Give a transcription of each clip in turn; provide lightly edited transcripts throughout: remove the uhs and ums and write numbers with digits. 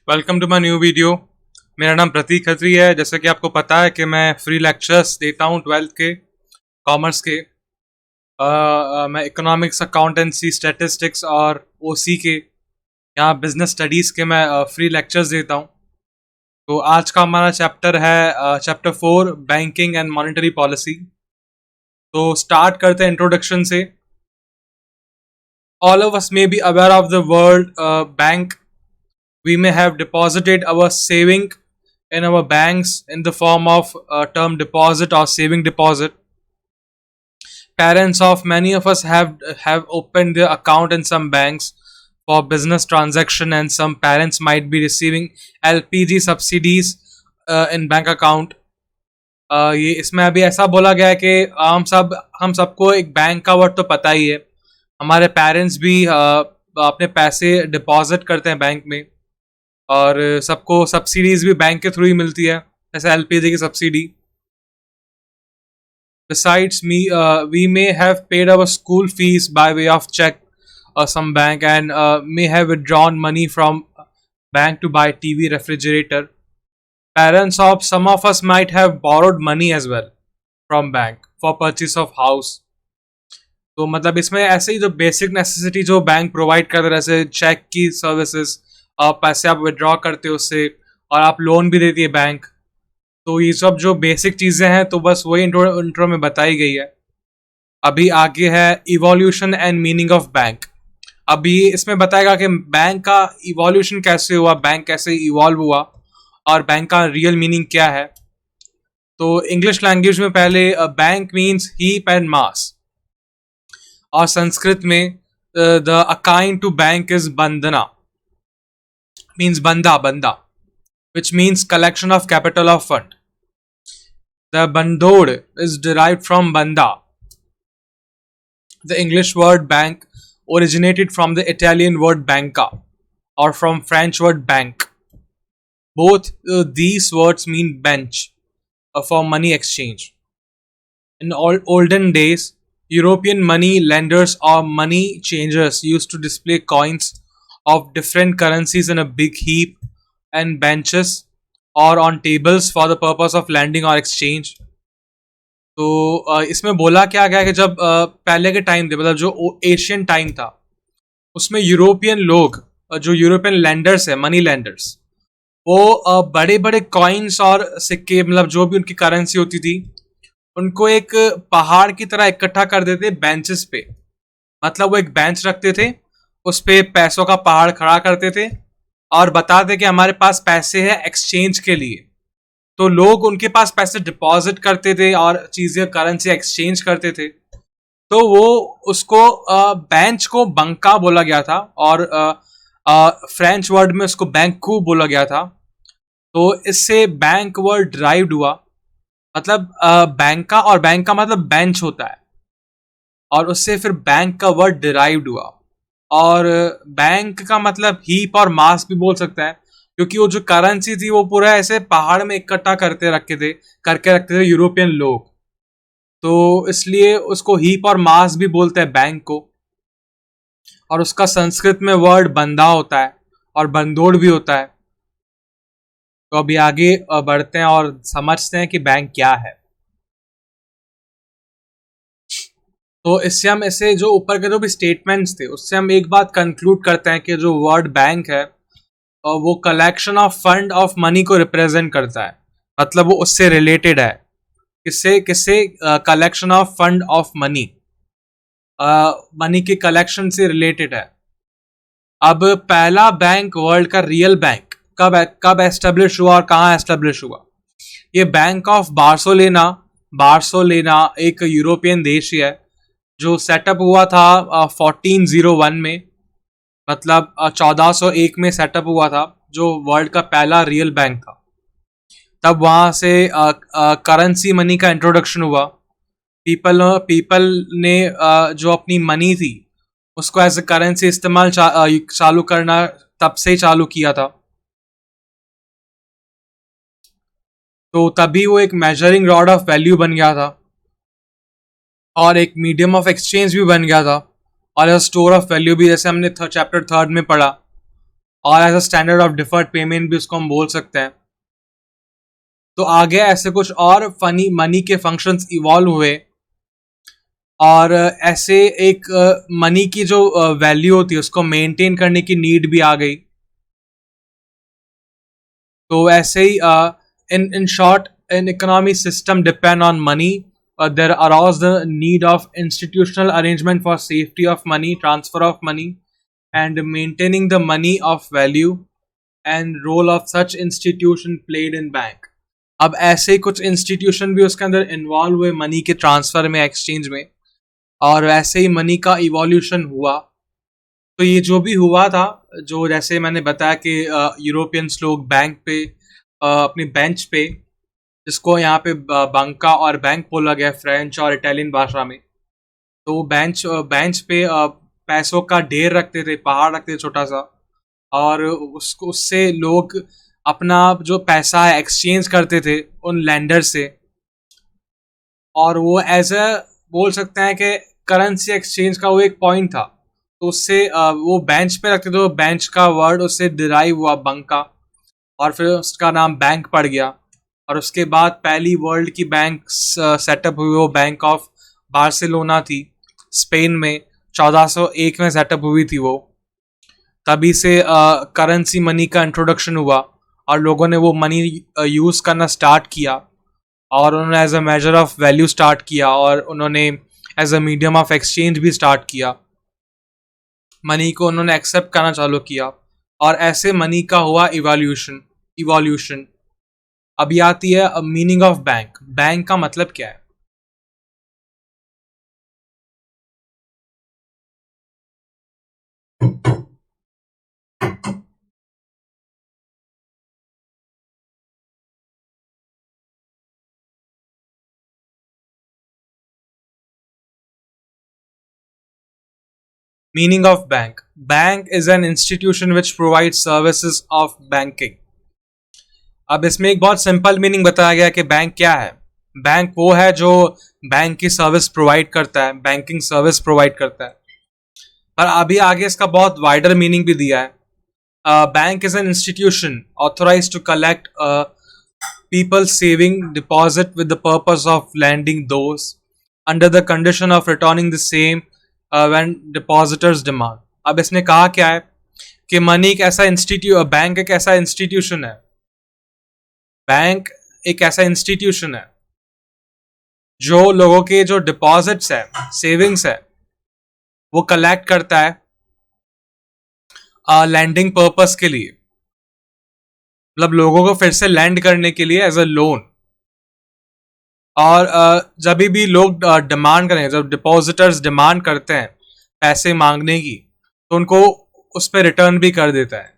Welcome to my new video. मेरा नाम प्रतीक खत्री है। जैसा कि आपको पता है कि मैं फ्री लेक्चर्स देता हूँ 12th के कॉमर्स के। मैं इकोनॉमिक्स, अकाउंटेंसी, स्टैटिस्टिक्स और ओसी के, यहाँ बिजनेस स्टडीज़ के मैं फ्री लेक्चर्स देता हूँ। तो आज का हमारा चैप्टर है chapter 4, banking and monetary policy. तो स्टार्ट करते हैं इंट्रोडक्शन से। All of us may be aware of the word bank. We may have deposited our saving in our banks in the form of term deposit or saving deposit. Parents of many of us have opened their account in some banks for business transaction, and some parents might be receiving LPG subsidies in bank account. ये इसमें अभी ऐसा बोला गया है कि हम सबको एक बैंक का वर्ड तो पता ही है। हमारे पेरेंट्स भी अपने पैसे डिपॉजिट करते हैं बैंक में, और सबको सब्सिडीज भी बैंक के थ्रू ही मिलती है, जैसे एलपीजी की subsidy. Besides me, we may have paid our school fees by way of check or some bank, and may have withdrawn money from bank to buy TV, refrigerator. Parents of some of us might have borrowed money as well from bank for purchase of house. तो मतलब इसमें ऐसे ही जो basic necessity जो bank provide करते हैं, जैसे check की सर्विसेज, पैसे आप विड्रॉ करते हो उससे, और आप लोन भी देती है बैंक। तो ये सब जो बेसिक चीज़ें हैं, तो बस वही इंट्रो में बताई गई है। अभी आगे है evolution and meaning of bank. अभी इसमें बताएगा कि बैंक का इवोल्यूशन कैसे हुआ, बैंक कैसे इवॉल्व हुआ, और बैंक का रियल मीनिंग क्या है। तो इंग्लिश लैंग्वेज में पहले bank means heap and mass, और संस्कृत में the akin to bank is bandana, means banda, which means collection of capital of fund. The bandod is derived from banda. The English word bank originated from the Italian word banca, or from French word bank. Both these words mean bench for money exchange. In olden days, European money lenders or money changers used to display coins of different currencies in a big heap and benches or on tables for the purpose of lending or exchange. तो इसमें बोला क्या गया कि जब पहले के time थे, मतलब जो एशियन टाइम था, उसमें यूरोपियन लोग, जो यूरोपियन लैंडर्स है, मनी लैंडर्स, वो बड़े बड़े कॉइन्स और सिक्के, मतलब जो भी उनकी करेंसी होती थी, उनको एक पहाड़ की तरह इकट्ठा कर देते बेंचेस पे। मतलब वो एक बेंच रखते थे, उस पे पैसों का पहाड़ खड़ा करते थे और बताते कि हमारे पास पैसे हैं एक्सचेंज के लिए। तो लोग उनके पास पैसे डिपॉजिट करते थे और चीजें, करेंसी एक्सचेंज करते थे। तो वो उसको बेंच को बंका बोला गया था, और फ्रेंच वर्ड में उसको बैंकू बोला गया था। तो इससे बैंक वर्ड डिराइव्ड हुआ। मतलब बैंका, और बैंक का मतलब बेंच होता है, और उससे फिर बैंक का वर्ड डिराइव्ड हुआ। और बैंक का मतलब हीप और मास भी बोल सकता है, क्योंकि वो जो करेंसी थी वो पूरा ऐसे पहाड़ में इकट्ठा करके रखते थे यूरोपियन लोग। तो इसलिए उसको हीप और मास भी बोलते हैं बैंक को। और उसका संस्कृत में वर्ड बंदा होता है और बंदोड़ भी होता है। तो अभी आगे बढ़ते हैं और समझते हैं कि बैंक क्या है। तो इससे हम ऐसे जो ऊपर के जो भी स्टेटमेंट्स थे, उससे हम एक बात कंक्लूड करते हैं कि जो वर्ड बैंक है वो collection of fund of money को रिप्रेजेंट करता है। मतलब वो उससे रिलेटेड है। किससे collection of fund of money, money के कलेक्शन से रिलेटेड है। अब पहला बैंक, वर्ल्ड का रियल बैंक कब एस्टेब्लिश हुआ और कहाँ एस्टेब्लिश हुआ? ये बैंक ऑफ बार्सोलेना एक यूरोपियन देश ही है, जो सेटअप हुआ था 1401 में, मतलब 1401 में सेटअप हुआ था, जो वर्ल्ड का पहला रियल बैंक था। तब वहाँ से करेंसी मनी का इंट्रोडक्शन हुआ। पीपल ने जो अपनी मनी थी उसको एज ए करेंसी इस्तेमाल चालू करना तब से ही चालू किया था। तो तभी वो एक मेजरिंग रॉड ऑफ वैल्यू बन गया था, और एक मीडियम ऑफ एक्सचेंज भी बन गया था, और स्टोर ऑफ वैल्यू भी, जैसे हमने चैप्टर 3 में पढ़ा। और as a standard of deferred payment भी उसको हम बोल सकते हैं। तो आगे ऐसे कुछ और फनी मनी के फंक्शंस इवॉल्व हुए, और ऐसे एक मनी की जो वैल्यू होती है उसको मेंटेन करने की नीड भी आ गई। तो ऐसे ही in short an economic system depend on money. There arose the need of institutional arrangement for safety of money, transfer of money, and maintaining the money of value, and role of such institution played in bank. अब ऐसे कुछ institution भी उसके अंदर involve हुए money के transfer में, exchange में, और वैसे ही मनी का इवोल्यूशन हुआ। तो ये जो भी हुआ था, जो जैसे मैंने बताया कि यूरोपियंस लोग बैंक पे अपनी बेंच पे, जिसको यहाँ पे बंका और बैंक बोला गया फ्रेंच और इटालियन भाषा में, तो बेंच बेंच पे पैसों का ढेर रखते थे, पहाड़ रखते थे छोटा सा, और उसको उससे लोग अपना जो पैसा है एक्सचेंज करते थे उन लैंडर से, और वो एज अ बोल सकते हैं कि करेंसी एक्सचेंज का वो एक पॉइंट था। तो उससे वो बेंच पे रखते थे, तो बेंच का वर्ड उससे डिराइव हुआ बंका, और फिर उसका नाम बैंक पड़ गया। और उसके बाद पहली वर्ल्ड की बैंक सेटअप हुई, वो बैंक ऑफ बार्सिलोना थी स्पेन में, 1401 में सेटअप हुई थी वो। तभी से करेंसी मनी का इंट्रोडक्शन हुआ, और लोगों ने वो मनी यूज़ करना स्टार्ट किया, और उन्होंने as a measure of value start किया, और उन्होंने as a medium of exchange भी स्टार्ट किया। मनी को उन्होंने एक्सेप्ट करना चालू किया, और ऐसे मनी का हुआ इवोल्यूशन इवोल्यूशन। अभी आती है मीनिंग ऑफ बैंक। बैंक का मतलब क्या है? Meaning of bank. Bank is an institution which provides services of banking. अब इसमें एक बहुत सिंपल मीनिंग बताया गया कि बैंक क्या है। बैंक वो है जो बैंक की सर्विस प्रोवाइड करता है, बैंकिंग सर्विस प्रोवाइड करता है। पर अभी आगे इसका बहुत वाइडर मीनिंग भी दिया है। Bank is an institution authorise to collect people's saving deposit with the purpose of lending those under the condition of returning the same when depositors demand. अब इसने कहा क्या है कि मनी एक ऐसा बैंक एक ऐसा इंस्टीट्यूशन है, बैंक एक ऐसा इंस्टीट्यूशन है जो लोगों के जो डिपॉजिट्स है, सेविंग्स है, वो कलेक्ट करता है लैंडिंग पर्पस के लिए, मतलब लोगों को फिर से लैंड करने के लिए एज अ लोन। और जब भी लोग डिमांड करें, जब डिपॉजिटर्स डिमांड करते हैं पैसे मांगने की, तो उनको उस पर रिटर्न भी कर देता है।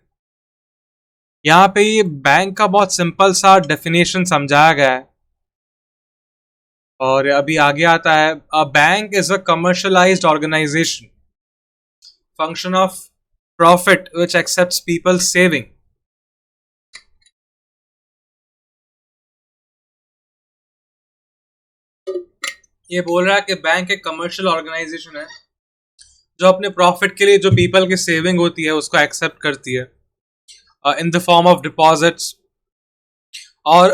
यहाँ पे ये बैंक का बहुत सिंपल सा डेफिनेशन समझाया गया है। और अभी आगे आता है, a bank is a commercialised organisation, function of profit which accepts people saving. ये बोल रहा है कि बैंक एक कमर्शियल ऑर्गेनाइजेशन है जो अपने प्रॉफिट के लिए जो पीपल की सेविंग होती है उसको एक्सेप्ट करती है इन द फॉर्म ऑफ डिपॉजिट्स, और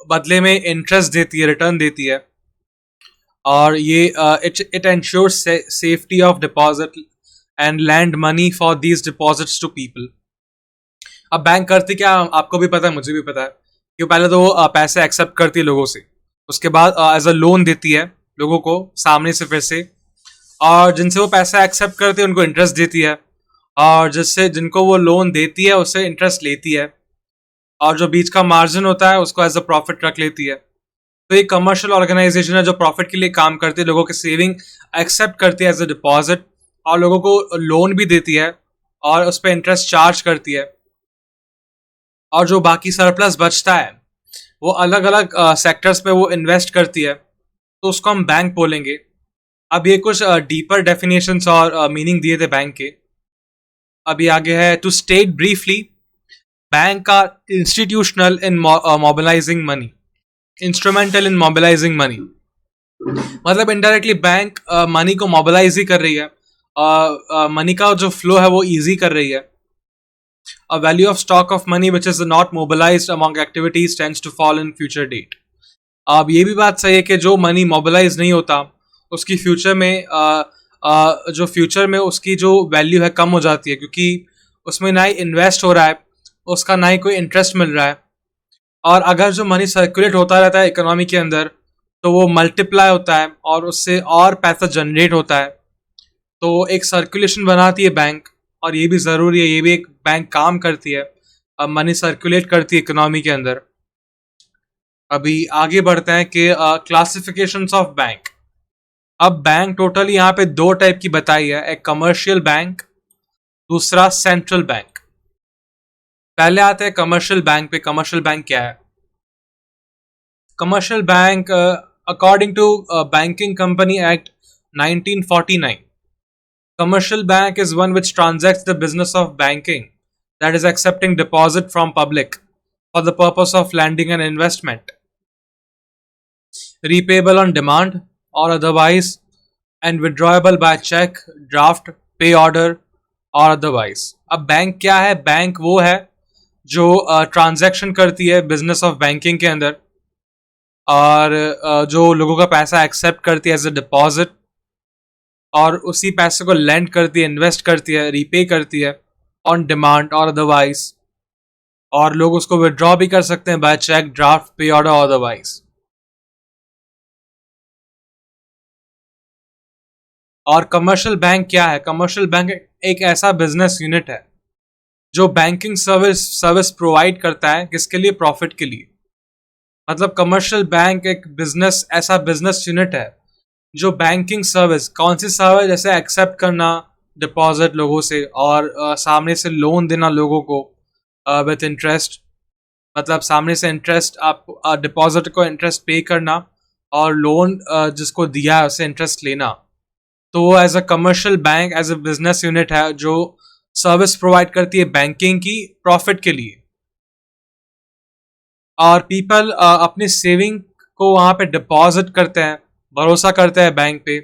बदले में इंटरेस्ट देती है, रिटर्न देती है। और ये it ensures safety of deposit and lend money for these deposits to people. अब बैंक करती क्या, आपको भी पता है, मुझे भी पता है कि पहले तो वो पैसे एक्सेप्ट करती है लोगों से, उसके बाद एज अ लोन देती है लोगों को सामने से फिर से, और जिनसे वो पैसा एक्सेप्ट करती है उनको इंटरेस्ट देती है, और जिससे जिनको वो लोन देती है उससे इंटरेस्ट लेती है, और जो बीच का मार्जिन होता है उसको एज अ प्रॉफिट रख लेती है। तो ये कमर्शियल ऑर्गेनाइजेशन है जो प्रॉफिट के लिए काम करती है, लोगों की सेविंग एक्सेप्ट करती है एज अ डिपॉजिट, और लोगों को लोन भी देती है और उस पर इंटरेस्ट चार्ज करती है। और जो बाकी सरप्लस बचता है वो अलग अलग सेक्टर्स पे वो इन्वेस्ट करती है, तो उसको हम बैंक बोलेंगे। अब ये कुछ डीपर डेफिनेशंस और मीनिंग दिए थे बैंक के। अभी आगे है, to state briefly, bank are institutional in mobilising money, instrumental in mobilising money. मतलब इनडायरेक्टली बैंक मनी को मोबिलाइज ही कर रही है, मनी का जो फ्लो है वो इजी कर रही है। A value of stock of money which is not mobilized among activities tends to fall in future date. अब ये भी बात सही है कि जो मनी मोबिलाइज नहीं होता उसकी फ्यूचर में जो फ्यूचर में उसकी जो वैल्यू है कम हो जाती है, क्योंकि उसमें ना ही इन्वेस्ट हो रहा है, उसका ना ही कोई इंटरेस्ट मिल रहा है। और अगर जो मनी सर्कुलेट होता रहता है इकोनॉमी के अंदर तो वो मल्टीप्लाई होता है और उससे और पैसा जनरेट होता है। तो एक सर्कुलेशन बनाती है बैंक, और ये भी ज़रूरी है, ये भी एक बैंक काम करती है, मनी सर्कुलेट करती है इकोनॉमी के अंदर। अभी आगे बढ़ते हैं कि क्लासिफिकेशंस ऑफ बैंक। अब बैंक टोटली यहाँ पे दो टाइप की बताई है, एक कमर्शियल बैंक, दूसरा सेंट्रल बैंक। पहले आते हैं कमर्शियल बैंक पे। कमर्शियल बैंक क्या है? Commercial bank according to banking company act 1949, commercial bank is one which transacts the business of banking, that is accepting deposit from public for the purpose of lending and investment, repayable on demand or otherwise, and withdrawable by check, draft, pay order or otherwise. अब bank क्या है? Bank वो है जो transaction करती है business of banking के अंदर, और जो लोगों का पैसा एक्सेप्ट करती है एज अ डिपॉजिट, और उसी पैसे को लेंड करती है, इन्वेस्ट करती है, रीपे करती है ऑन डिमांड और अदरवाइज, और लोग उसको विड्रॉ भी कर सकते हैं bye check, draft, pay order और अदरवाइज। और कमर्शियल बैंक क्या है? कमर्शियल बैंक एक ऐसा बिजनेस यूनिट है जो बैंकिंग सर्विस प्रोवाइड करता है, किसके लिए? प्रॉफिट के लिए। मतलब कमर्शियल बैंक एक बिजनेस, ऐसा बिजनेस यूनिट है जो बैंकिंग सर्विस, कौन सी सर्विस? जैसे एक्सेप्ट करना डिपॉजिट लोगों से, और सामने से लोन देना लोगों को विथ इंटरेस्ट। मतलब सामने से इंटरेस्ट, आप डिपॉजिट को इंटरेस्ट पे करना, और लोन जिसको दिया है उससे इंटरेस्ट लेना। तो वो as a commercial bank, as a business unit है जो सर्विस प्रोवाइड करती है बैंकिंग की प्रॉफिट के लिए। और पीपल अपनी सेविंग को वहाँ पे डिपॉजिट करते हैं, भरोसा करते हैं बैंक पे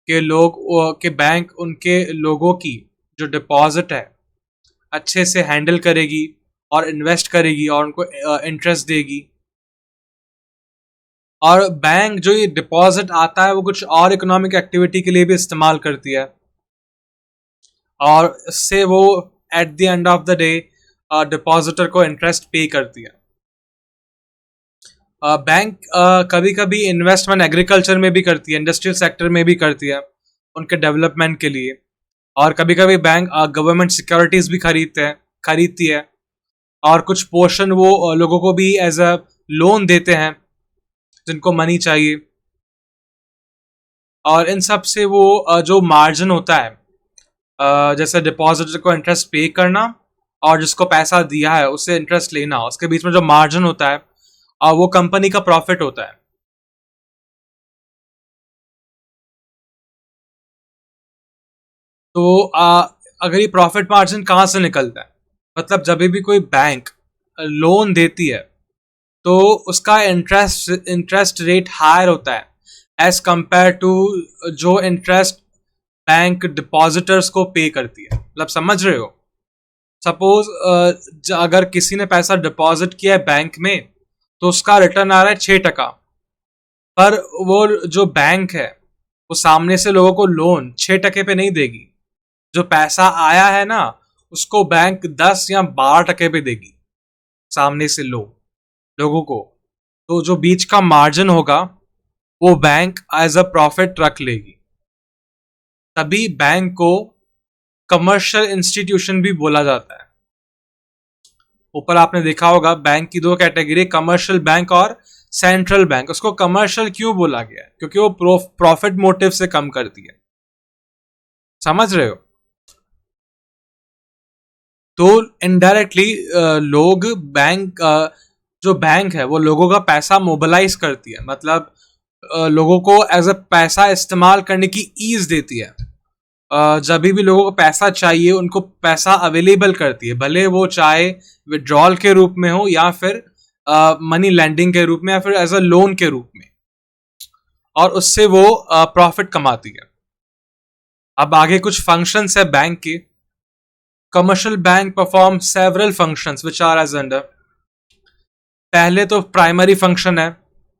कि बैंक उनके लोगों की जो डिपॉजिट है अच्छे से हैंडल करेगी और इन्वेस्ट करेगी और उनको इंटरेस्ट देगी। और बैंक जो ये डिपॉजिट आता है वो कुछ और इकोनॉमिक एक्टिविटी के लिए भी इस्तेमाल करती है, और इससे वो at the end of the day depositor को इंटरेस्ट पे करती है। बैंक कभी कभी इन्वेस्टमेंट एग्रीकल्चर में भी करती है, इंडस्ट्रियल सेक्टर में भी करती है उनके डेवलपमेंट के लिए। और कभी कभी बैंक गवर्नमेंट सिक्योरिटीज भी खरीदती है, और कुछ पोर्शन वो लोगों को भी एज अ लोन देते हैं जिनको मनी चाहिए। और इन सब से वो जो मार्जिन होता है, जैसे डिपॉजिटर को इंटरेस्ट पे करना और जिसको पैसा दिया है उससे इंटरेस्ट लेना, उसके बीच में जो मार्जिन होता है वो कंपनी का प्रॉफिट होता है। तो अगर ये प्रॉफिट मार्जिन कहाँ से निकलता है? मतलब जब भी कोई बैंक लोन देती है तो उसका इंटरेस्ट रेट हायर होता है एज कंपेयर टू जो इंटरेस्ट बैंक डिपॉजिटर्स को पे करती है। मतलब समझ रहे हो? सपोज अगर किसी ने पैसा डिपॉजिट किया है बैंक में तो उसका रिटर्न आ रहा है 6%, पर वो जो बैंक है वो सामने से लोगों को लोन 6% पे नहीं देगी। जो पैसा आया है ना उसको बैंक 10 या 12% पे देगी सामने से लोगों को। तो जो बीच का मार्जिन होगा वो बैंक एज अ प्रॉफिट रख लेगी। तभी बैंक को कमर्शियल इंस्टीट्यूशन भी बोला जाता है। ऊपर आपने देखा होगा बैंक की दो कैटेगरी, कमर्शियल बैंक और सेंट्रल बैंक। उसको कमर्शियल क्यों बोला गया है? क्योंकि वो प्रॉफिट मोटिव से कम करती है। समझ रहे हो? तो इनडायरेक्टली लोग बैंक जो बैंक है वो लोगों का पैसा मोबिलाइज करती है, मतलब लोगों को एज अ पैसा इस्तेमाल करने की ईज देती है। जब भी लोगों को पैसा चाहिए उनको पैसा अवेलेबल करती है, भले वो चाहे विड्रॉल के रूप में हो या फिर मनी लैंडिंग के रूप में या फिर एज अ लोन के रूप में, और उससे वो प्रॉफिट कमाती है। अब आगे कुछ फंक्शंस है बैंक के। Commercial bank perform several functions which are as under. पहले तो प्राइमरी फंक्शन है,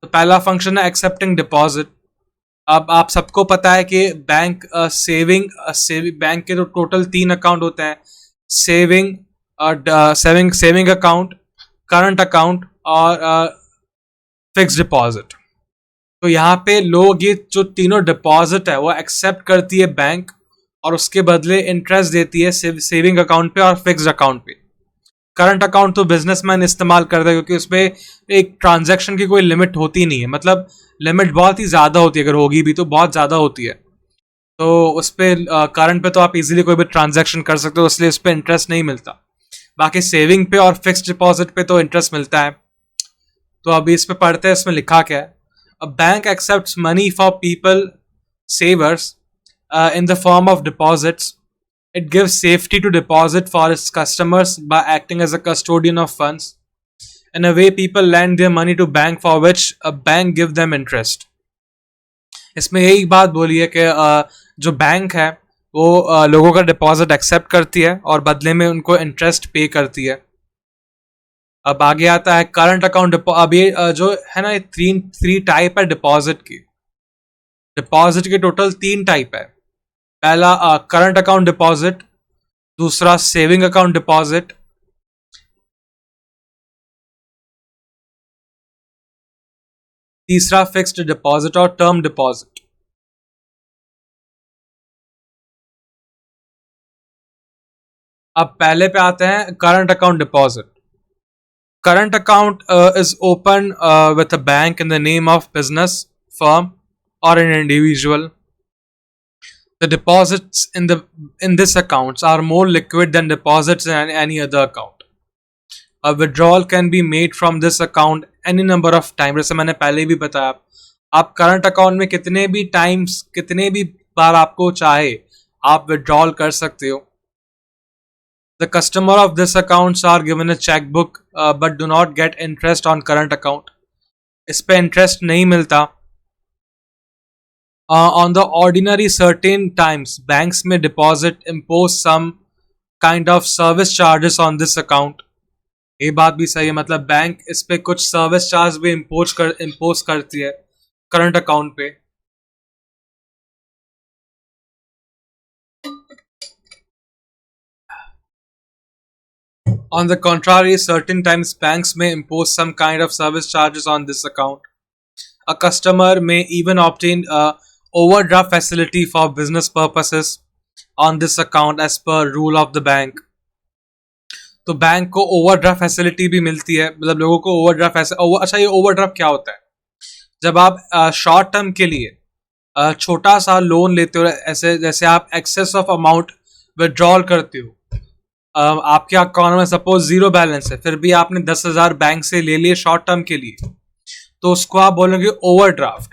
तो पहला फंक्शन है एक्सेप्टिंग डिपॉजिट. अब आप सबको पता है कि बैंक बैंक के तो टोटल 3 अकाउंट होते हैं, saving saving account, current account और फिक्स डिपॉजिट. तो यहाँ पे लोग ये जो तीनों डिपॉजिट है वो एक्सेप्ट करती है बैंक, और उसके बदले इंटरेस्ट देती है सेविंग अकाउंट पे और फिक्स्ड अकाउंट पे. करंट अकाउंट तो बिजनेसमैन इस्तेमाल करता है क्योंकि उसमें एक ट्रांजैक्शन की कोई लिमिट होती नहीं है, मतलब लिमिट बहुत ही ज़्यादा होती है, अगर होगी भी तो बहुत ज़्यादा होती है. तो उस पर करंट पे तो आप इजीली कोई भी ट्रांजैक्शन कर सकते हो, इसलिए उस पर इंटरेस्ट नहीं मिलता. बाकी सेविंग पे और फिक्स्ड डिपॉजिट पे तो इंटरेस्ट मिलता है. तो अभी इस पे पढ़ते हैं इसमें लिखा क्या है. A bank accepts money for people savers in the form of deposits. It gives safety to deposit for its customers by acting as a custodian of funds. In a way, people lend their money to bank for which a bank give them interest. इसमें यही बात बोली है कि जो bank है वो लोगों का डिपॉजिट एक्सेप्ट करती है और बदले में उनको इंटरेस्ट पे करती है. अब आगे आता है करंट अकाउंट. अब ये जो है ना, ये थ्री टाइप है डिपॉजिट की. डिपॉजिट के टोटल 3 टाइप है. पहला करंट अकाउंट डिपॉजिट, दूसरा सेविंग अकाउंट डिपॉजिट, तीसरा फिक्स्ड डिपॉजिट और टर्म डिपॉजिट. अब पहले पे आते हैं current account deposit. Current account is open with a bank in the name of business, firm और an individual. The deposits in this accounts are more liquid than deposits in any other account. A withdrawal can be made from this account any number of times. जैसे मैंने पहले भी बताया, आप current account में कितने भी बार आपको चाहे आप विड्रॉल कर सकते हो. The customer of this accounts are given a checkbook but do not get interest on current account. इस पे इंटरेस्ट नहीं मिलता. On the ordinary, certain times banks may deposit impose some kind of service charges on this account. ये बात भी सही है, मतलब बैंक इस पे कुछ सर्विस चार्ज भी इम्पोज करती है करंट अकाउंट पे. On the contrary, certain times banks may impose some kind of service charges on this account. A customer may even obtain overdraft facility for business purposes on this account as per rule of the bank. तो bank को overdraft facility भी मिलती है, मतलब लोगों को overdraft अच्छा, ये ओवरड्राफ्ट क्या होता है? जब आप शॉर्ट टर्म के लिए छोटा सा लोन लेते हो, ऐसे जैसे आप एक्सेस ऑफ अमाउंट विड्रॉल करते हो, आपके अकाउंट में सपोज 0 बैलेंस है, फिर भी आपने 10,000 बैंक से ले लिए शॉर्ट टर्म के लिए, तो उसको आप बोलोगे overdraft.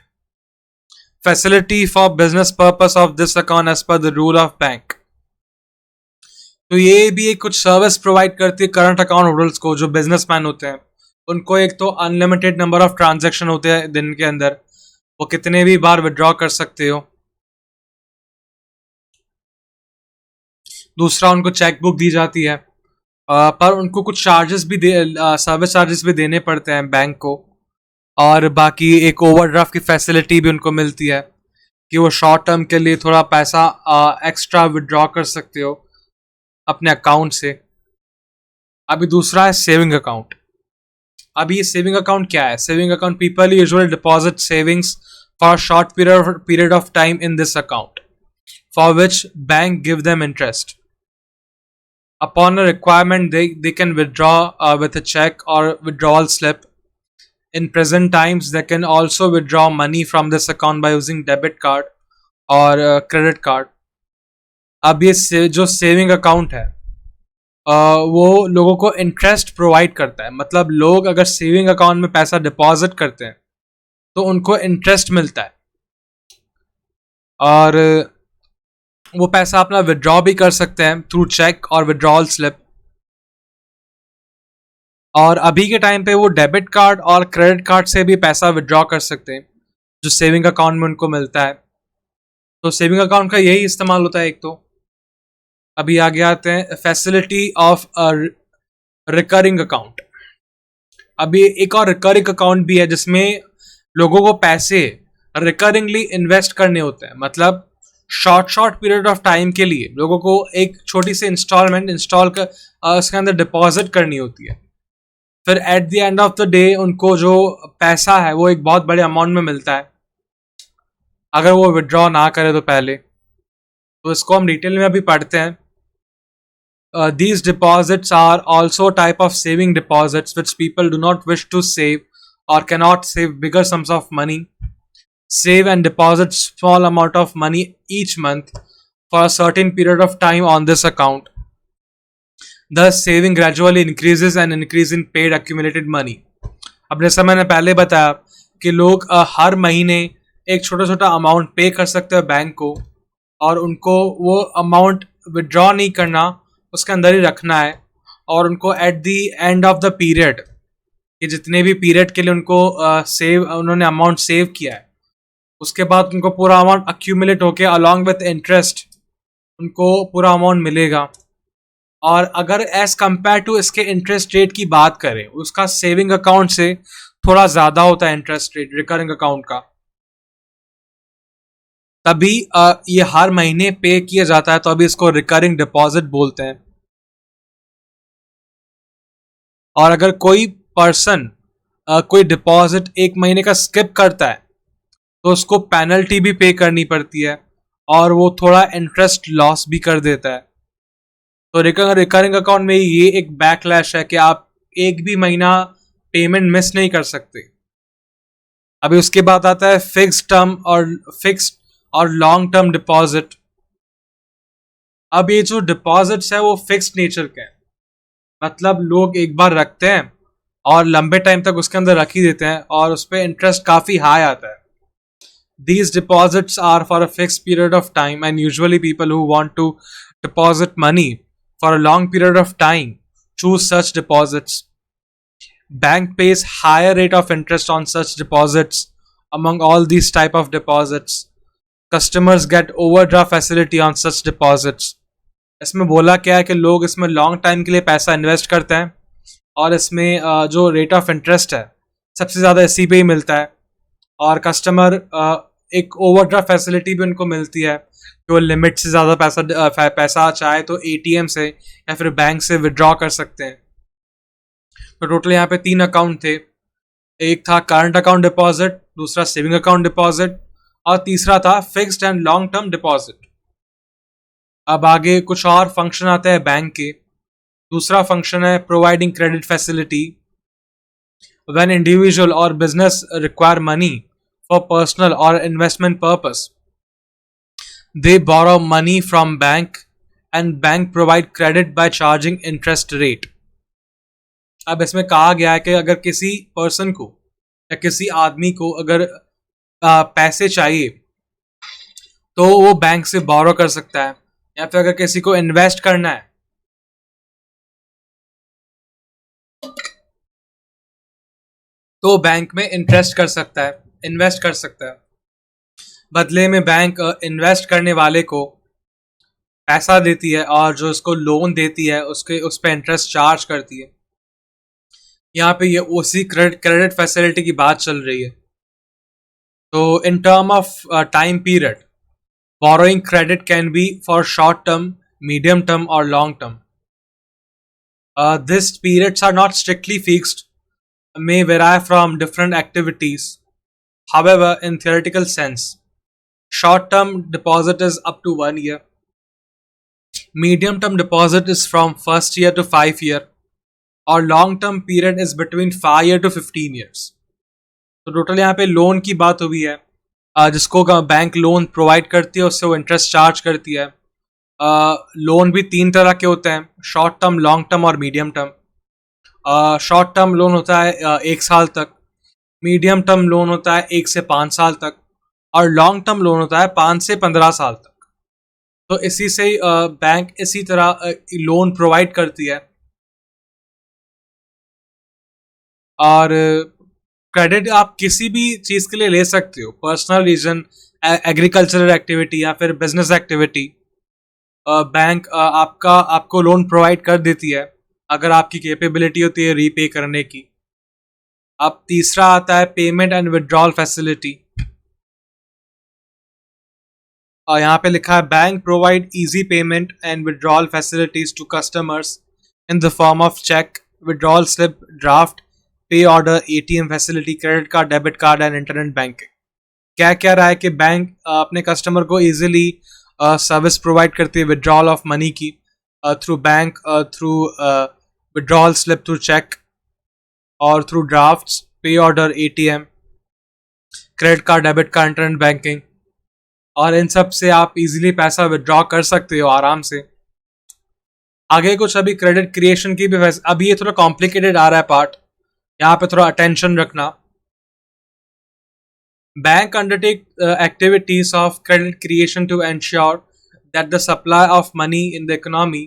Facility for business purpose of this account as per the rule of bank. तो ये भी एक कुछ सर्विस प्रोवाइड करती है करंट अकाउंट होल्डर्स को, जो बिजनेसमैन होते हैं. उनको एक तो अनलिमिटेड नंबर ऑफ ट्रांजैक्शन होते हैं दिन के अंदर, वो कितने भी बार विड्रॉ कर सकते हो. दूसरा, उनको चेकबुक दी जाती है, पर उनको कुछ चार्जेस भी सर्विस चार्जेस भी देने पड़ते हैं बैंक को. और बाकी एक ओवरड्राफ्ट की फैसिलिटी भी उनको मिलती है कि वो शॉर्ट टर्म के लिए थोड़ा पैसा एक्स्ट्रा विड्रॉ कर सकते हो अपने अकाउंट से. अभी दूसरा है सेविंग अकाउंट. अभी ये सेविंग अकाउंट क्या है? Saving account, people usually deposit savings for short period of time in this account for which bank give them interest. Upon a requirement, they can withdraw with a check or withdrawal slip. In present times, they can also withdraw money from this account by using debit card or credit card. अब ये जो saving account है वो लोगों को interest provide करता है. मतलब लोग अगर सेविंग अकाउंट में पैसा डिपॉजिट करते हैं तो उनको इंटरेस्ट मिलता है, और वो पैसा अपना विड्रॉ भी कर सकते हैं थ्रू चेक और विड्रॉल स्लिप. और अभी के टाइम पे वो डेबिट कार्ड और क्रेडिट कार्ड से भी पैसा विड्रॉ कर सकते हैं जो सेविंग अकाउंट में उनको मिलता है. तो सेविंग अकाउंट का यही इस्तेमाल होता है एक तो. अभी आगे आते हैं फैसिलिटी ऑफ रिकरिंग अकाउंट। अभी एक और रिकरिंग अकाउंट भी है जिसमें लोगों को पैसे रिकरिंगली इन्वेस्ट करने होते हैं, मतलब शॉर्ट पीरियड ऑफ टाइम के लिए लोगों को एक छोटी सी इंस्टॉलमेंट इंस्टॉल कर उसके अंदर डिपॉजिट करनी होती है। फिर at the end of the day उनको जो पैसा है वो एक बहुत बड़े अमाउंट में मिलता है, अगर वो विड्रॉ ना करे तो पहले। तो इसको हम डिटेल में अभी पढ़ते हैं। These deposits are also a type of saving deposits which people do not wish to save or cannot save bigger sums of money. Save and deposit small amount of money each month for a certain period of time on this account. Thus, saving gradually increases and increase in paid accumulated money. अब जैसा मैंने पहले बताया कि लोग हर महीने एक छोटा छोटा अमाउंट पे कर सकते हैं बैंक को, और उनको वो अमाउंट विड्रॉ नहीं करना, उसके अंदर ही रखना है। और उनको at the end of the period, कि जितने भी पीरियड के लिए उनको उन्होंने अमाउंट सेव किया है, उसके बाद उनको पूरा अमाउंट अक्यूमुलेट होके अलॉन्ग विथ इंटरेस्ट उनको पूरा अमाउंट मिलेगा। और अगर एज कंपेयर टू इसके इंटरेस्ट रेट की बात करें, उसका सेविंग अकाउंट से थोड़ा ज़्यादा होता है इंटरेस्ट रेट रिकरिंग अकाउंट का, तभी ये हर महीने पे किया जाता है, तो अभी इसको रिकरिंग डिपॉजिट बोलते हैं। और अगर कोई पर्सन कोई डिपॉजिट एक महीने का स्किप करता है तो उसको पेनल्टी भी पे करनी पड़ती है, और वो थोड़ा इंटरेस्ट लॉस भी कर देता है। तो रिकरिंग अकाउंट में ये एक बैकलैश है कि आप एक भी महीना पेमेंट मिस नहीं कर सकते। अभी उसके बाद आता है फिक्स्ड और लॉन्ग टर्म डिपॉजिट। अब ये जो डिपॉजिट्स है वो फिक्स्ड नेचर के हैं, मतलब लोग एक बार रखते हैं और लंबे टाइम तक उसके अंदर रख ही देते हैं, और उस पर इंटरेस्ट काफ़ी हाई आता है। These deposits are for a fixed period of time, and usually people who want to deposit money for a long period of time choose such deposits. Bank pays higher rate of interest on such deposits. Among all these type of deposits, customers get overdraft facility on such deposits. इसमें बोला क्या है कि लोग इसमें long time के लिए पैसा इन्वेस्ट करते हैं, और इसमें जो रेट ऑफ इंटरेस्ट है सबसे ज़्यादा इसी पे ही मिलता है। और कस्टमर एक ओवरड्राफ्ट फैसिलिटी भी उनको मिलती है कि वो लिमिट से ज़्यादा पैसा चाहे तो एटीएम से या फिर बैंक से विड्रॉ कर सकते हैं। तो टोटल यहाँ पे 3 अकाउंट थे। एक था करंट अकाउंट डिपॉजिट, दूसरा सेविंग अकाउंट डिपॉजिट, और तीसरा था fixed and long term deposit. अब आगे कुछ और फंक्शन आते हैं बैंक के। दूसरा फंक्शन है providing credit facility. When individual और business require money for personal और investment purpose, they borrow money from bank and bank provide credit by charging interest rate. अब इसमें कहा गया है कि अगर किसी पर्सन को या किसी आदमी को अगर पैसे चाहिए तो वो बैंक से बोरो कर सकता है, या फिर अगर किसी को इन्वेस्ट करना है तो बैंक में इन्वेस्ट कर सकता है। बदले में बैंक इन्वेस्ट करने वाले को पैसा देती है, और जो उसको लोन देती है उस पर इंटरेस्ट चार्ज करती है। यहाँ पे ये उसी क्रेडिट फैसिलिटी की बात चल रही है। तो in term of time period, borrowing credit can be for short term, medium term, or long term. These periods are not strictly fixed, may vary from different activities. However, in theoretical sense, short term deposit is up to 1 year. Medium term deposit is from 1st year to 5 year, और long term period is between 5 year to 15 years. तो total यहाँ पे loan की बात हुई है, जिसको bank loan provide करती है उससे वो इंटरेस्ट चार्ज करती है। लोन भी 3 तरह के होते हैं, शॉर्ट टर्म, लॉन्ग टर्म और medium term. Short term loan होता है 1 साल तक, मीडियम टर्म लोन होता है 1 से 5 साल तक, और लॉन्ग टर्म लोन होता है 5 से 15 साल तक। तो इसी से बैंक इसी तरह लोन प्रोवाइड करती है। और क्रेडिट आप किसी भी चीज़ के लिए ले सकते हो, पर्सनल रीजन, एग्रीकल्चरल एक्टिविटी या फिर बिजनेस एक्टिविटी। बैंक आपको लोन प्रोवाइड कर देती है अगर आपकी कैपेबिलिटी होती है रीपे करने की। अब तीसरा आता है पेमेंट एंड विड्रॉल फैसिलिटी। और यहाँ पे लिखा है bank provide easy payment and withdrawal facilities to customers in the form of cheque, withdrawal slip, draft, pay order, ATM facility, credit card, debit card and internet banking. क्या क्या रहा है कि बैंक अपने कस्टमर को इजीली सर्विस प्रोवाइड करती है withdrawal of money की through bank, through withdrawal slip, through cheque और through drafts, pay order, ATM, credit card, debit card, internet banking. और इन सब से आप इजीली पैसा विड्रॉ कर सकते हो आराम से। आगे कुछ अभी क्रेडिट क्रिएशन की भी अभी ये थोड़ा कॉम्प्लिकेटेड आ रहा है पार्ट, यहाँ पे थोड़ा अटेंशन रखना। Bank undertake activities of credit creation to ensure that the supply of money in the economy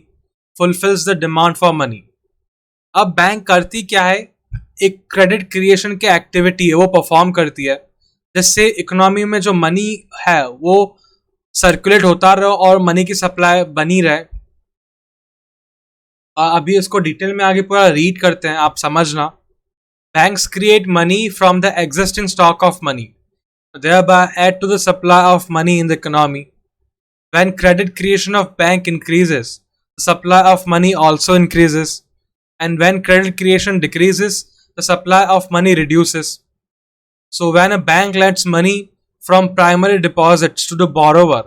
fulfils the demand for money. अब बैंक करती क्या है, एक क्रेडिट क्रिएशन की एक्टिविटी है वो परफॉर्म करती है जिससे इकोनॉमी में जो मनी है वो सर्कुलेट होता रहे और मनी की सप्लाई बनी रहे। अभी इसको डिटेल में आगे पूरा रीड करते हैं, आप समझना। Banks create money from the existing stock of money, thereby add to the supply of money in the economy. When credit creation of bank increases, the supply of money also increases. And when credit creation decreases, the supply of money reduces. So when a bank lends money from primary deposits to the borrower,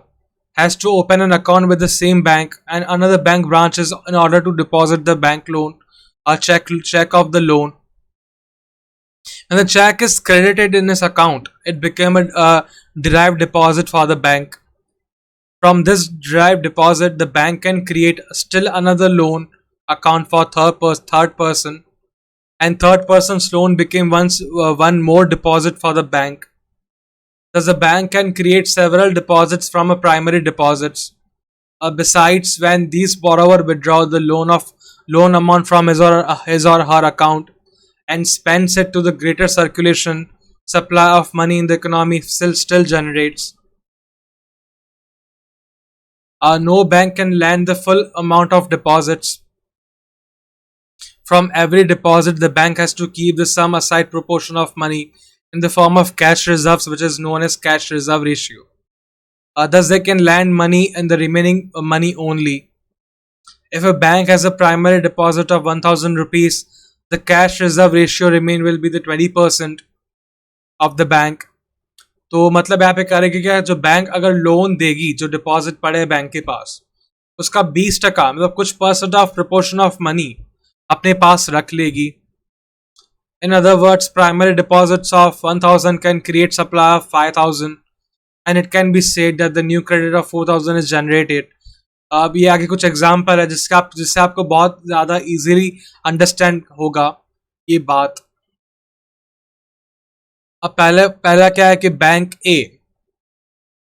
has to open an account with the same bank and another bank branches in order to deposit the bank loan or check of the loan. When the check is credited in his account, it became a derived deposit for the bank. From this derived deposit, the bank can create still another loan account for third person, and third person's loan became one more deposit for the bank. Thus, the bank can create several deposits from a primary deposits. Besides, when these borrower withdraw the loan amount from his or her account and spends it to the greater circulation, supply of money in the economy still generates. No bank can lend the full amount of deposits. From every deposit, the bank has to keep the sum aside proportion of money in the form of cash reserves, which is known as cash reserve ratio. Thus, they can lend money in the remaining money only. If a bank has a primary deposit of 1000 rupees, the cash reserve ratio will be the 20% of the bank. तो मतलब यहाँ पे करेगी क्या, जो bank अगर loan देगी, जो डिपॉजिट पड़े है बैंक के पास, उसका 20% मतलब कुछ percent of proportion of money अपने पास रख लेगी. In other words, primary deposits of 1000 can create supply of 5000 and it can be said that the new credit of 4000 is generated. अब ये आगे कुछ एग्जाम्पल है जिससे आपको बहुत ज़्यादा इजीली अंडरस्टैंड होगा ये बात. अब पहला क्या है कि बैंक ए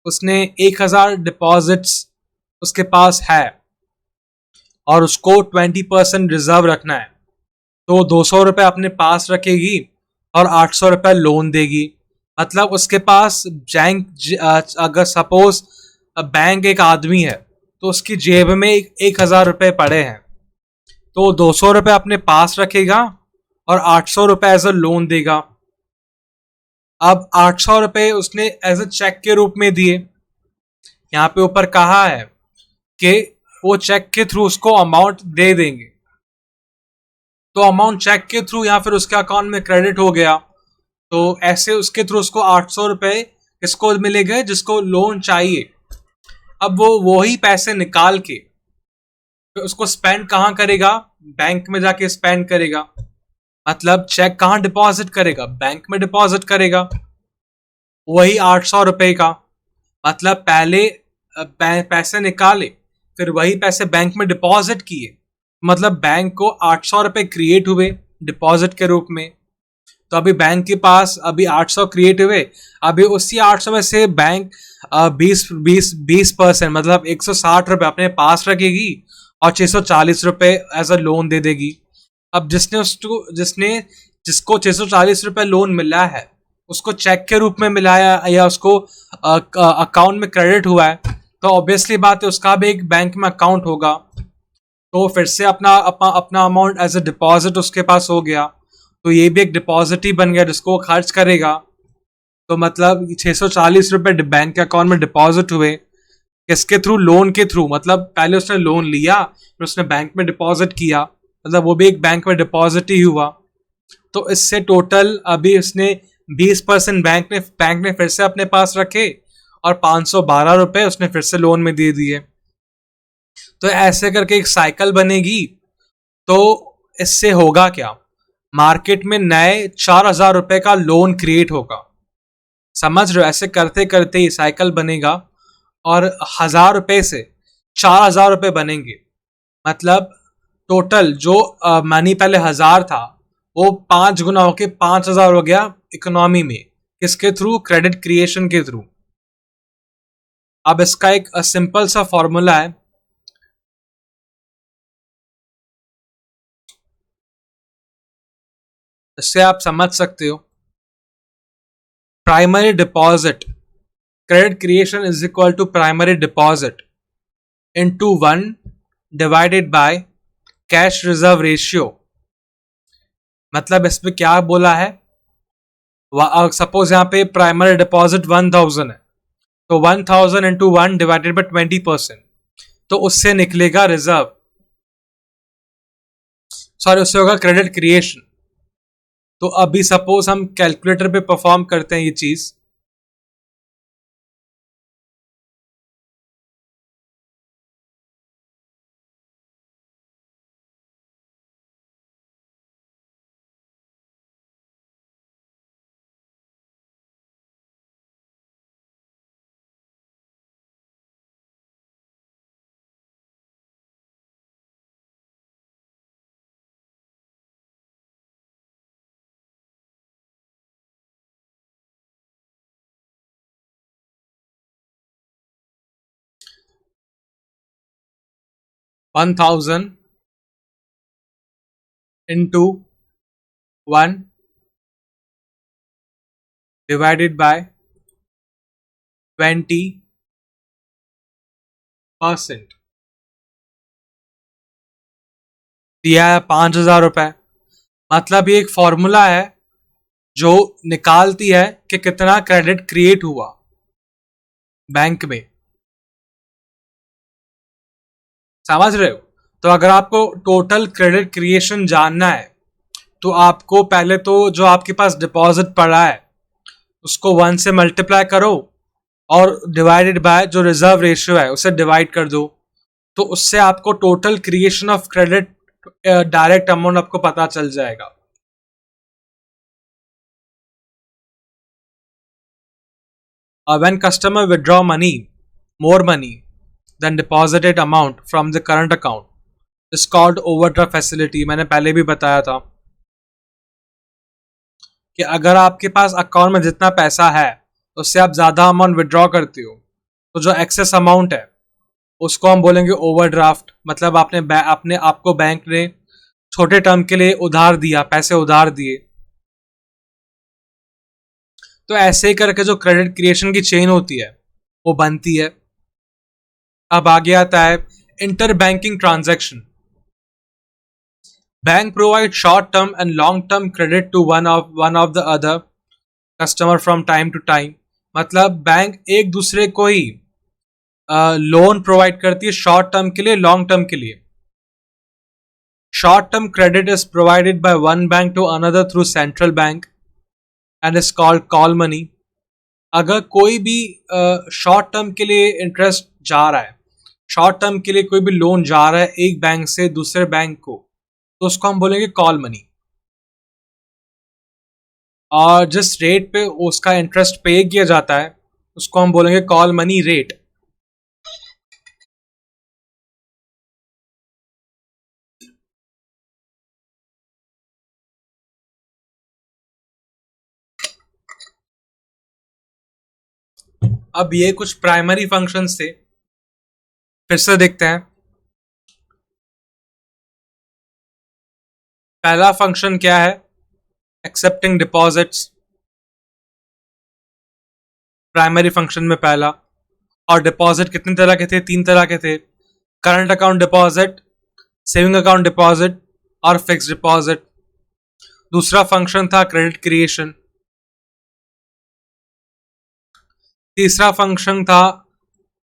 उसने 1000 डिपॉजिट्स उसके पास है और उसको 20% रिजर्व रखना है, तो 200 रुपये अपने पास रखेगी और 800 रुपये लोन देगी. मतलब उसके पास अगर सपोज बैंक एक आदमी है तो उसकी जेब में 1000 रुपये पड़े हैं, तो 200 रुपये अपने पास रखेगा और 800 रुपये एज अ लोन देगा. अब 800 रुपये उसने एज अ चेक के रूप में दिए. यहाँ पे ऊपर कहा है कि वो चेक के थ्रू उसको अमाउंट दे देंगे, तो अमाउंट चेक के थ्रू या फिर उसके अकाउंट में क्रेडिट हो गया, तो ऐसे उसके थ्रू उसको 800 रुपये किसको मिले गए, जिसको लोन चाहिए. अब वो वही पैसे निकाल के उसको स्पेंड कहाँ करेगा, बैंक में जाके स्पेंड करेगा. मतलब चेक कहाँ डिपॉजिट करेगा, बैंक में डिपॉजिट करेगा वही 800 रुपये का. मतलब पहले पैसे निकाले फिर वही पैसे बैंक में डिपॉजिट किए, मतलब बैंक को 800 रुपये क्रिएट हुए डिपॉजिट के रूप में. तो अभी बैंक के पास अभी 800 क्रिएट हुए, अभी उसी 800 में से बैंक 20% मतलब 160 रुपये अपने पास रखेगी और 640 रुपये एज अ लोन दे देगी. अब जिसको 640 रुपये लोन मिला है उसको चेक के रूप में मिला है या उसको अकाउंट में क्रेडिट हुआ है, तो ऑब्वियसली बात है उसका भी एक बैंक में अकाउंट होगा, तो फिर से अपना अपना अपना अमाउंट एज अ डिपॉजिट उसके पास हो गया, तो ये भी एक डिपॉजिट ही बन गया जिसको वो खर्च करेगा। तो मतलब 640 रुपए बैंक के अकाउंट में डिपॉजिट हुए, किसके थ्रू? लोन के थ्रू। मतलब पहले उसने लोन लिया, फिर उसने बैंक में डिपॉजिट किया, मतलब वो भी एक बैंक में डिपॉजिट ही हुआ। तो इससे टोटल अभी उसने 20% बैंक ने फिर से अपने पास रखे, और 512 रुपए उसने फिर से लोन में दे दिए। तो ऐसे करके एक साइकिल बनेगी। तो इससे होगा क्या? मार्केट में नए 4,000 रुपए का लोन क्रिएट होगा। समझ रहे हो? ऐसे करते करते ये साइकिल बनेगा, और 1,000 रुपए से 4,000 रुपए बनेंगे। मतलब टोटल जो मनी पहले 1,000 था, वो 5 गुना होके 5,000 हो गया इकोनॉमी में। किसके थ्रू? क्रेडिट क्रिएशन के थ्रू। अब इसका एक सिंपल सा फॉर्मूला है, इससे आप समझ सकते हो। Primary deposit, credit creation is equal to primary deposit into 1 divided by cash reserve ratio। मतलब इसमें क्या बोला है? सपोज यहाँ पे प्राइमरी डिपॉजिट 1,000 है, तो 1,000 इंटू 1 डिवाइडेड बाई 20%, तो उससे निकलेगा रिजर्व, सॉरी उससे होगा क्रेडिट क्रिएशन। तो अभी सपोज हम कैलकुलेटर पे परफॉर्म करते हैं ये चीज। One thousand into 1 divided by 20% दिया है 5,000 रुपए। मतलब ये एक फॉर्मूला है जो निकालती है कि कितना क्रेडिट क्रिएट हुआ बैंक में। समझ रहे हो? तो अगर आपको टोटल क्रेडिट क्रिएशन जानना है, तो आपको पहले तो जो आपके पास डिपॉजिट पड़ा है उसको 1 से मल्टीप्लाई करो, और डिवाइडेड बाय जो रिजर्व रेशियो है उसे डिवाइड कर दो। तो उससे आपको total creation of credit direct amount आपको पता चल जाएगा। When customer withdraw more money than deposited amount from the current account is called overdraft facility। मैंने पहले भी बताया था कि अगर आपके पास अकाउंट में जितना पैसा है उससे आप ज्यादा अमाउंट विड्रॉ करते हो, तो जो एक्सेस अमाउंट है उसको हम बोलेंगे ओवरड्राफ्ट। मतलब आपने आपको बैंक ने छोटे टर्म के लिए उधार दिया, पैसे उधार दिए। तो ऐसे ही करके जो क्रेडिट क्रिएशन की चेन होती है वो बनती है। अब आगे आता है inter banking transaction. Bank provide short term and long term credit to one of the other customer from time to time. मतलब बैंक एक दूसरे को ही लोन प्रोवाइड करती है, शॉर्ट टर्म के लिए, लॉन्ग टर्म के लिए। Short term credit is provided by one bank to another through central bank and is called call money. अगर कोई भी शॉर्ट टर्म के लिए इंटरेस्ट जा रहा है, शॉर्ट टर्म के लिए कोई भी लोन जा रहा है एक बैंक से दूसरे बैंक को, तो उसको हम बोलेंगे कॉल मनी। और जिस रेट पे उसका इंटरेस्ट पे किया जाता है उसको हम बोलेंगे कॉल मनी रेट। अब ये कुछ प्राइमरी फंक्शंस थे, फिर से देखते हैं। पहला फंक्शन क्या है? एक्सेप्टिंग डिपॉजिट्स, प्राइमरी फंक्शन में पहला। और डिपॉजिट कितने तरह के थे? 3 तरह के थे, current account deposit, saving account deposit और फिक्स्ड डिपॉजिट। दूसरा फंक्शन था क्रेडिट क्रिएशन। तीसरा फंक्शन था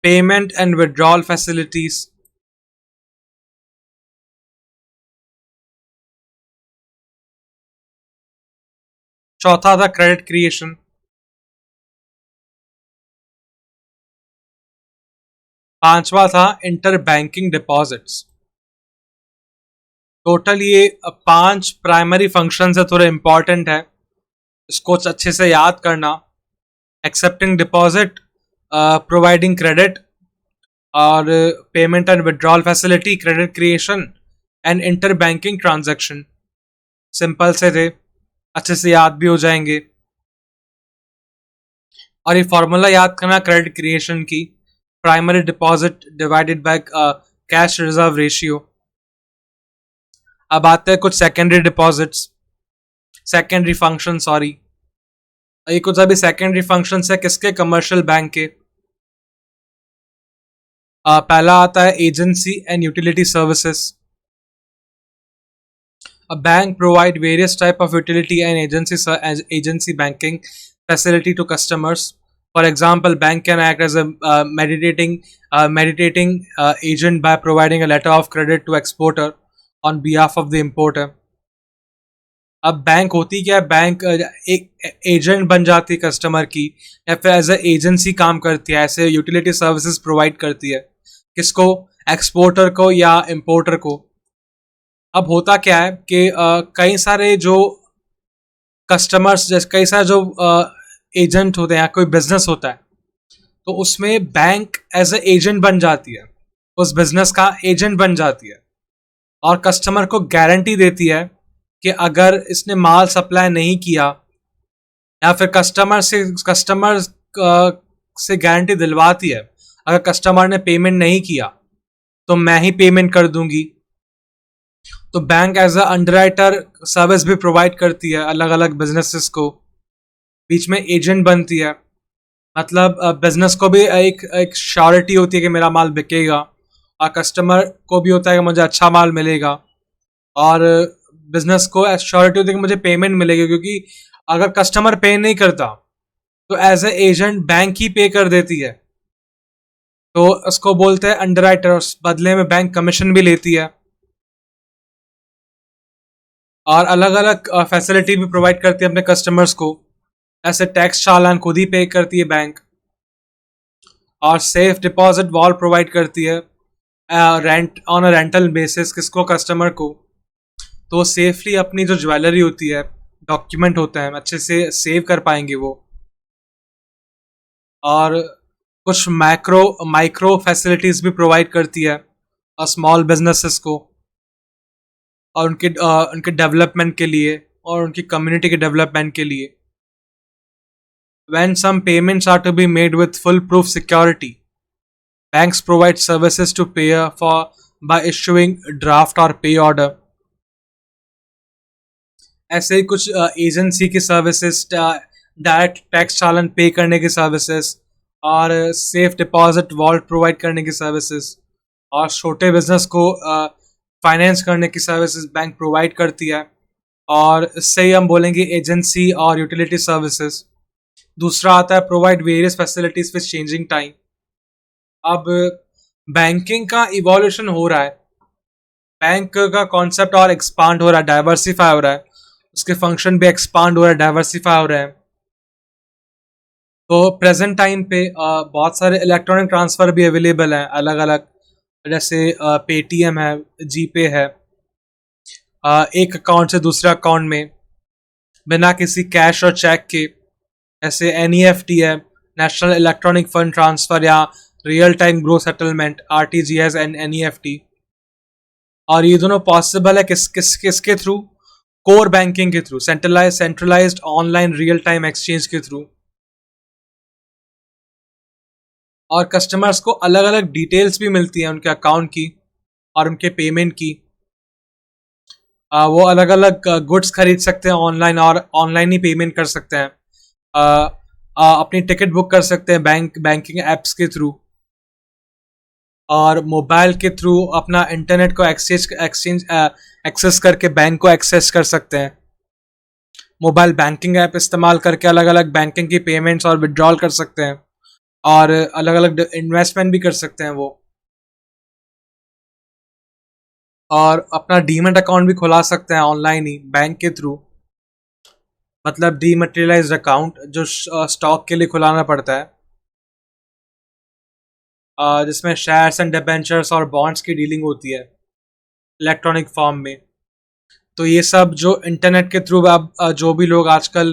पेमेंट एंड विड्रॉल फैसिलिटीज। चौथा था क्रेडिट क्रिएशन। पांचवा था इंटर बैंकिंग डिपॉजिट्स। टोटल ये 5 प्राइमरी फंक्शंस है, थोड़े इंपॉर्टेंट है, इसको अच्छे से याद करना। एक्सेप्टिंग डिपॉजिट, प्रोवाइडिंग क्रेडिट और payment and withdrawal facility, credit creation and inter banking transaction. Simple से थे, अच्छे से याद भी हो जाएंगे। और ये फॉर्मूला याद करना क्रेडिट क्रिएशन की, primary deposit divided by cash reserve ratio. अब आते हैं कुछ secondary deposits, secondary function, sorry, ये कुछ अभी सेकेंडरी फंक्शंस है किसके? कमर्शियल बैंक के। पहला आता है agency and utility services. A bank provide various type of utility and agency banking facility to customers. For example, bank can act as a meditating agent by providing a letter of credit to exporter on behalf of the importer. अब bank होती क्या है? Bank एक agent बन जाती है customer की, या फिर एज ए एजेंसी काम करती है, ऐसे यूटिलिटी सर्विसेज प्रोवाइड करती है। किसको? एक्सपोर्टर को या इम्पोर्टर को। अब होता क्या है कि कई सारे जो कस्टमर्स, जैसे कई सारे जो एजेंट होते हैं, कोई बिजनेस होता है, तो उसमें बैंक एज ए एजेंट बन जाती है, उस बिजनेस का एजेंट बन जाती है, और कस्टमर को गारंटी देती है कि अगर इसने माल सप्लाई नहीं किया, या फिर कस्टमर से गारंटी दिलवाती है, अगर कस्टमर ने पेमेंट नहीं किया तो मैं ही पेमेंट कर दूंगी। तो bank as a underwriter service भी प्रोवाइड करती है अलग अलग बिजनेसेस को, बीच में एजेंट बनती है। मतलब बिजनेस को भी एक श्योरिटी होती है कि मेरा माल बिकेगा, और कस्टमर को भी होता है कि मुझे अच्छा माल मिलेगा, और बिजनेस को श्योरिटी होती है कि मुझे पेमेंट मिलेगी, क्योंकि अगर कस्टमर पे नहीं करता तो एज ए एजेंट बैंक ही पे कर देती है। तो उसको बोलते हैं अंडरराइटर, बदले में बैंक कमीशन भी लेती है, और अलग अलग फैसिलिटी भी प्रोवाइड करती है अपने कस्टमर्स को। ऐसे टैक्स चालान खुद ही पे करती है बैंक, और सेफ डिपॉजिट वॉल प्रोवाइड करती है rent on a rental basis, किसको? कस्टमर को। तो सेफली अपनी जो ज्वेलरी होती है, डॉक्यूमेंट होते हैं, अच्छे से सेव कर पाएंगे वो। और कुछ माइक्रो फैसिलिटीज भी प्रोवाइड करती है स्मॉल बिजनेसेस को, और उनके डेवलपमेंट के लिए, और उनकी कम्युनिटी के डेवलपमेंट के लिए। When some payments are to be made with full proof security, banks provide services to payer by issuing draft or pay order. ऐसे ही कुछ एजेंसी की सर्विसेज, डायरेक्ट टैक्स चालान पे करने की सर्विसेज, और सेफ डिपॉजिट वॉल्ट प्रोवाइड करने की services, और छोटे बिजनेस को फाइनेंस करने की सर्विसेज बैंक प्रोवाइड करती है। और इससे ही हम बोलेंगे एजेंसी और यूटिलिटी सर्विसेज। दूसरा आता है provide various facilities with changing time. अब बैंकिंग का इवोल्यूशन हो रहा है, बैंक का कॉन्सेप्ट और एक्सपांड हो रहा है, डाइवर्सिफाई हो रहा है, उसके फंक्शन भी एक्सपांड हो रहा है, डाइवर्सिफाई हो रहे हैं। तो प्रेजेंट टाइम पे बहुत सारे इलेक्ट्रॉनिक ट्रांसफर भी अवेलेबल हैं अलग अलग, जैसे पेटीएम है, जीपे है, एक अकाउंट से दूसरे अकाउंट में बिना किसी कैश और चेक के, ऐसे एनईएफटी है, नेशनल इलेक्ट्रॉनिक फंड ट्रांसफर, या real time growth settlement, RTGS and NEFT. और ये दोनों पॉसिबल है किसके थ्रू? कोर बैंकिंग के through, centralised online real time exchange के थ्रू। और कस्टमर्स को अलग अलग डिटेल्स भी मिलती हैं उनके अकाउंट की और उनके पेमेंट की। वो अलग अलग गुड्स खरीद सकते हैं ऑनलाइन, और ऑनलाइन ही पेमेंट कर सकते हैं, अपनी टिकट बुक कर सकते हैं बैंकिंग एप्स के थ्रू, और मोबाइल के थ्रू अपना इंटरनेट को एक्सेस करके बैंक को एक्सेस कर सकते हैं। मोबाइल बैंकिंग ऐप इस्तेमाल करके अलग अलग बैंकिंग की पेमेंट्स और विड्रॉल कर सकते हैं और अलग अलग इन्वेस्टमेंट भी कर सकते हैं वो, और अपना डीमैट अकाउंट भी खुला सकते हैं ऑनलाइन ही बैंक के थ्रू। मतलब डीमटेरियलाइज्ड अकाउंट जो स्टॉक के लिए खुलाना पड़ता है, जिसमें शेयर्स एंड डिबेंचर्स और बॉन्ड्स की डीलिंग होती है इलेक्ट्रॉनिक फॉर्म में। तो ये सब जो इंटरनेट के थ्रू अब जो भी लोग आजकल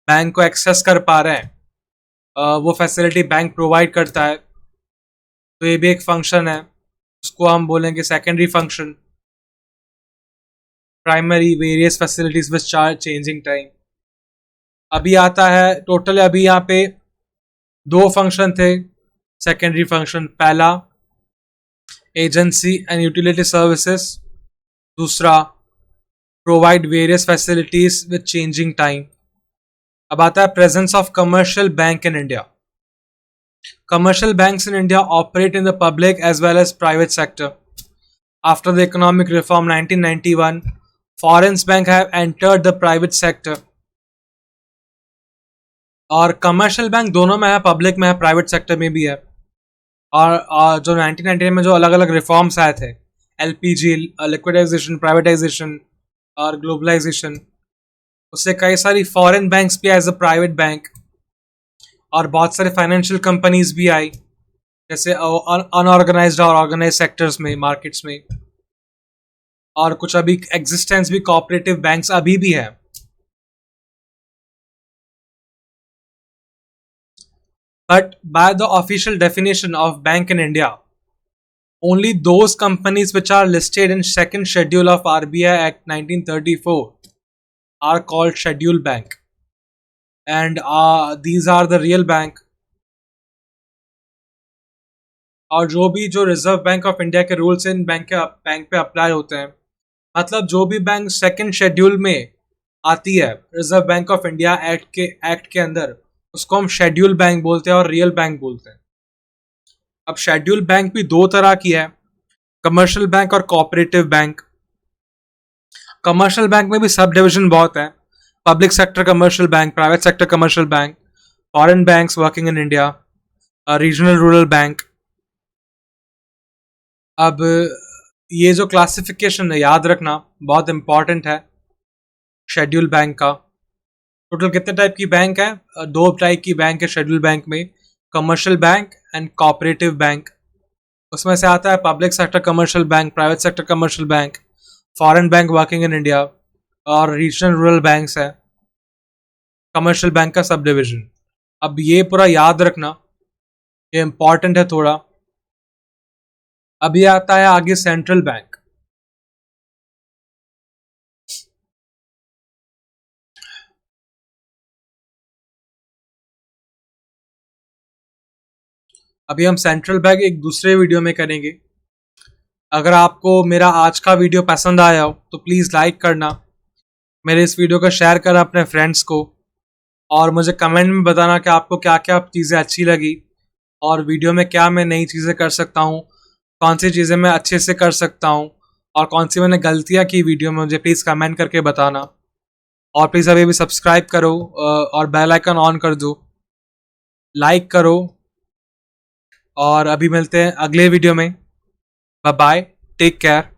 बैंक को एक्सेस कर पा रहे हैं, वो फैसिलिटी बैंक प्रोवाइड करता है। तो ये भी एक फंक्शन है, उसको हम बोलेंगे secondary function. Primary various facilities which charge changing time. अभी आता है टोटल, अभी यहाँ पे 2 फंक्शन थे सेकेंडरी फंक्शन। पहला एजेंसी एंड यूटिलिटी सर्विसेज, दूसरा provide various facilities with changing time. अब आता है presence of commercial bank in India. Commercial banks in India operate in the public as well as private sector. After the economic reform 1991, foreign banks have entered the private sector. और commercial bank दोनों में है, public में है, private sector में भी है। और जो 1999 में जो अलग अलग रिफॉर्म्स आए थे, एलपीजी, लिक्विडाइजेशन, प्राइवेटाइजेशन और ग्लोबलाइजेशन, उससे कई सारी फॉरेन बैंक्स भी एज अ प्राइवेट बैंक, और बहुत सारे फाइनेंशियल कंपनीज भी आई, जैसे अनऑर्गेनाइज्ड और ऑर्गेनाइज सेक्टर्स में, मार्केट्स में। और कुछ अभी एग्जिस्टेंस भी कोऑपरेटिव बैंक्स अभी भी है। But by the official definition of bank in India, only those companies which are listed in second schedule of RBI Act 1934 are called scheduled bank, and these are the real bank. और जो reserve bank of India के rules in bank पे apply होते हैं, मतलब जो भी bank second schedule में आती है reserve bank of India act के अंदर, उसको हम शेड्यूल बैंक बोलते हैं और रियल बैंक बोलते हैं। अब शेड्यूल बैंक भी 2 तरह की है, कमर्शियल बैंक और कोऑपरेटिव बैंक। कमर्शियल बैंक में भी सब डिविजन बहुत है, public sector commercial bank, private sector commercial bank, foreign banks working in India, regional rural bank. अब ये जो क्लासिफिकेशन है, याद रखना बहुत इंपॉर्टेंट है शेड्यूल बैंक का। टोटल कितने टाइप की बैंक है? 2 टाइप की बैंक है शेड्यूल बैंक में, commercial bank and cooperative bank. उसमें से आता है public sector commercial bank, private sector commercial bank, foreign bank working in India, और रीजनल रूरल बैंक्स है कमर्शियल बैंक का सब डिविजन। अब ये पूरा याद रखना, ये इंपॉर्टेंट है थोड़ा। अभी आता है आगे सेंट्रल बैंक। अभी हम सेंट्रल बैंक एक दूसरे वीडियो में करेंगे। अगर आपको मेरा आज का वीडियो पसंद आया हो तो प्लीज़ लाइक करना, मेरे इस वीडियो को शेयर करना अपने फ्रेंड्स को, और मुझे कमेंट में बताना कि आपको क्या क्या चीज़ें अच्छी लगी और वीडियो में क्या मैं नई चीज़ें कर सकता हूँ, कौन सी चीज़ें मैं अच्छे से कर सकता हूँ और कौन सी मैंने गलतियाँ की वीडियो में, मुझे प्लीज़ कमेंट करके बताना। और प्लीज़ अभी भी सब्सक्राइब करो और बेल आइकन ऑन कर दो, लाइक करो, और अभी मिलते हैं अगले वीडियो में। Bye bye, take care.